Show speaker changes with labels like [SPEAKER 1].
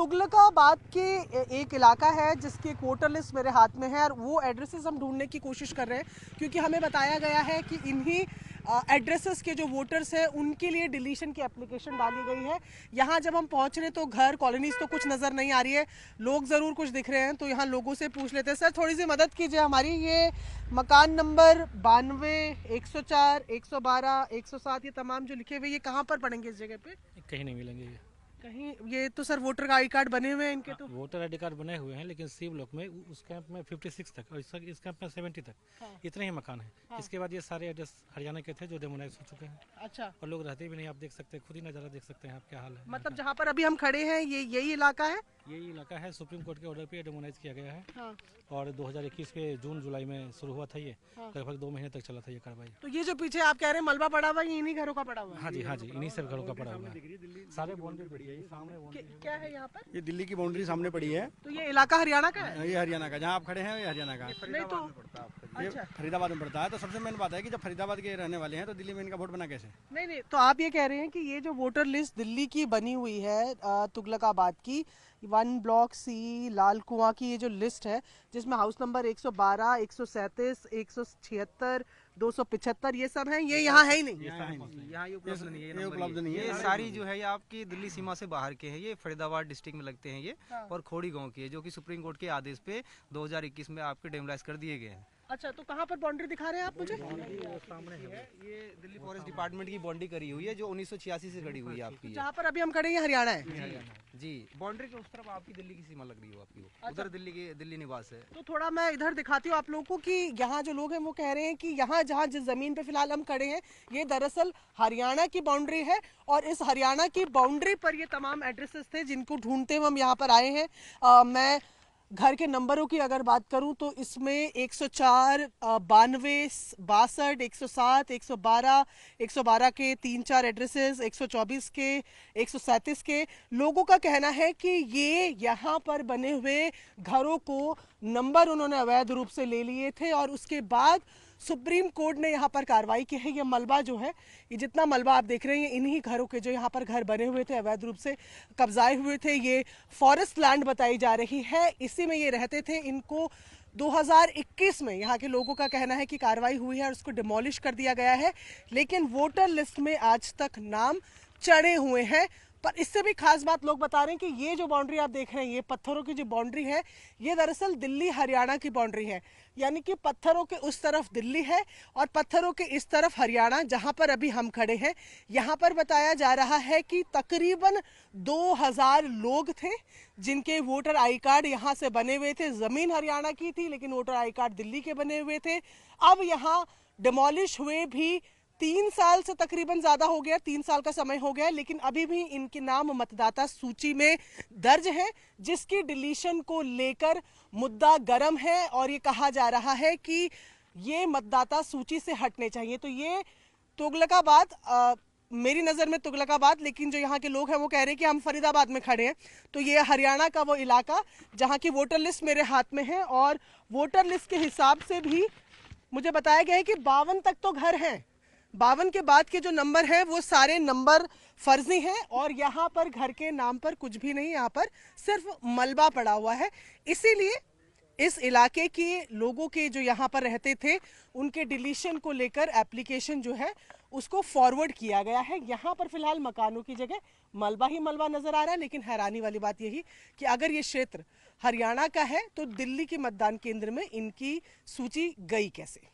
[SPEAKER 1] तुगलकाबाद के एक इलाका है जिसकी वोटर लिस्ट मेरे हाथ में है और वो एड्रेसेस हम ढूंढने की कोशिश कर रहे हैं क्योंकि हमें बताया गया है कि इन्हीं एड्रेसेस के जो वोटर्स हैं उनके लिए डिलीशन की एप्लीकेशन डाली गई है। यहाँ जब हम पहुँच रहे हैं तो घर कॉलोनीज तो कुछ नज़र नहीं आ रही है, लोग ज़रूर कुछ दिख रहे हैं, तो यहाँ लोगों से पूछ लेते हैं। सर थोड़ी सी मदद कीजिए हमारी। ये मकान नंबर 92, 104, 112, 107 ये तमाम जो लिखे हुए ये कहाँ पर पड़ेंगे? इस जगह पे कहीं नहीं मिलेंगे ये कहीं। ये तो सर वोटर का आई कार्ड बने हुए हैं इनके, तो
[SPEAKER 2] वोटर आई कार्ड बने हुए हैं, लेकिन सी ब्लॉक में उस कैंप में 56 तक और इस कैंप में 70 तक। हाँ। इतने ही मकान हैं। हाँ। इसके बाद ये सारे एड्रेस हरियाणा के थे जो डेमोनाइज हो चुके हैं। अच्छा। और लोग रहते भी नहीं, आप देख सकते हैं, खुद ही नज़ारा देख सकते हैं आप क्या हाल है। मतलब
[SPEAKER 1] जहाँ पर अभी हम खड़े हैं ये यही इलाका है?
[SPEAKER 2] यही इलाका है, सुप्रीम कोर्ट के ऑर्डर पे डेमोनाइज किया गया है। हाँ। और 2021 के जून जुलाई में शुरू हुआ था ये। हाँ। लगभग 2 महीने तक चला था ये कार्रवाई।
[SPEAKER 1] तो ये जो पीछे आप कह रहे हैं मलबा पड़ा हुआ है, इन्हीं घरों का पड़ा हुआ है?
[SPEAKER 2] हाँ जी, इन्हीं सब घरों का पड़ा हुआ है। सारे बाउंड्री
[SPEAKER 1] क्या है यहाँ पर?
[SPEAKER 3] ये दिल्ली की बाउंड्री सामने पड़ी है।
[SPEAKER 1] तो ये इलाका हरियाणा का है?
[SPEAKER 3] ये हरियाणा का, जहाँ आप खड़े हैं ये हरियाणा का।
[SPEAKER 1] नहीं तो
[SPEAKER 3] ये फरीदाबाद में पड़ता है। तो सबसे मेन बात है कि जब फरीदाबाद के रहने वाले हैं तो दिल्ली में इनका वोट बना कैसे?
[SPEAKER 1] नहीं, तो आप ये कह रहे हैं कि ये जो वोटर लिस्ट दिल्ली की बनी हुई है तुगलकाबाद की 1 ब्लॉक सी लाल कुआं की ये जो लिस्ट है जिसमें हाउस नंबर 112, 137, 176, 275 ये सब है, ये यहाँ है ही नहीं।
[SPEAKER 4] यहाँ ये उपलब्ध नहीं है। ये सारी जो है ये आपकी दिल्ली सीमा से बाहर के हैं। ये फरीदाबाद डिस्ट्रिक्ट में लगते हैं ये। हाँ। और खोड़ी गांव के, जो कि सुप्रीम कोर्ट के आदेश पे 2021 में आपके डेमोलाइज कर दिए गए हैं।
[SPEAKER 1] अच्छा, तो कहाँ पर बाउंड्री दिखा रहे हैं आप मुझे?
[SPEAKER 4] सामने है ये दिल्ली फॉरेस्ट डिपार्टमेंट की बाउंड्री करी हुई है जो 1986 से खड़ी हुई है आपकी।
[SPEAKER 1] जहाँ पर अभी हम खड़े हैं हरियाणा है
[SPEAKER 4] जी। बाउंड्री के उस तरफ आपकी दिल्ली की सीमा लग रही है आपकी। अच्छा। उधर दिल्ली निवास है।
[SPEAKER 1] तो थोड़ा मैं इधर दिखाती हूँ आप लोगों को कि यहाँ जो लोग हैं वो कह रहे हैं कि यहाँ जहाँ जिस जमीन पे फिलहाल हम खड़े हैं ये दरअसल हरियाणा की बाउंड्री है और इस हरियाणा की बाउंड्री पर ये तमाम एड्रेसेस थे जिनको ढूंढते हुए हम यहाँ पर आए हैं। मैं घर के नंबरों की अगर बात करूं तो इसमें 104, 92, 62, 107, 112, 112 के 3-4 एड्रेसेस, 124 के, 137 के। लोगों का कहना है कि ये यहाँ पर बने हुए घरों को नंबर उन्होंने अवैध रूप से ले लिए थे और उसके बाद सुप्रीम कोर्ट ने यहाँ पर कार्रवाई की है। ये मलबा जो है, ये जितना मलबा आप देख रहे हैं, इन्हीं घरों के जो यहाँ पर घर बने हुए थे अवैध रूप से कब्जाए हुए थे, ये फॉरेस्ट लैंड बताई जा रही है, इसी में ये रहते थे। इनको 2021 में यहाँ के लोगों का कहना है कि कार्रवाई हुई है और उसको डिमोलिश कर दिया गया है, लेकिन वोटर लिस्ट में आज तक नाम चढ़े हुए हैं। पर इससे भी खास बात लोग बता रहे हैं कि ये जो बाउंड्री आप देख रहे हैं, ये पत्थरों की जो बाउंड्री है, ये दरअसल दिल्ली हरियाणा की बाउंड्री है। यानी कि पत्थरों के उस तरफ दिल्ली है और पत्थरों के इस तरफ हरियाणा, जहां पर अभी हम खड़े हैं। यहाँ पर बताया जा रहा है कि तकरीबन 2000 लोग थे जिनके वोटर आई कार्ड यहाँ से बने हुए थे। जमीन हरियाणा की थी लेकिन वोटर आई कार्ड दिल्ली के बने हुए थे। अब यहाँ डिमोलिश हुए भी 3 साल से तकरीबन ज्यादा हो गया, 3 साल का समय हो गया, लेकिन अभी भी इनके नाम मतदाता सूची में दर्ज है, जिसकी डिलीशन को लेकर मुद्दा गर्म है और ये कहा जा रहा है कि ये मतदाता सूची से हटने चाहिए। तो ये तुगलकाबाद, मेरी नज़र में तुगलकाबाद, लेकिन जो यहाँ के लोग हैं वो कह रहे हैं कि हम फरीदाबाद में खड़े हैं। तो ये हरियाणा का वो इलाका जहाँ की वोटर लिस्ट मेरे हाथ में है और वोटर लिस्ट के हिसाब से भी मुझे बताया गया है कि 52 तक तो घर हैं। 52 के बाद के जो नंबर है वो सारे नंबर फर्जी हैं और यहाँ पर घर के नाम पर कुछ भी नहीं, यहाँ पर सिर्फ मलबा पड़ा हुआ है। इसीलिए इस इलाके के लोगों के जो यहाँ पर रहते थे उनके डिलीशन को लेकर एप्लीकेशन जो है उसको फॉरवर्ड किया गया है। यहाँ पर फिलहाल मकानों की जगह मलबा ही मलबा नजर आ रहा है, लेकिन हैरानी वाली बात यही कि अगर ये क्षेत्र हरियाणा का है तो दिल्ली के मतदान केंद्र में इनकी सूची गई कैसे?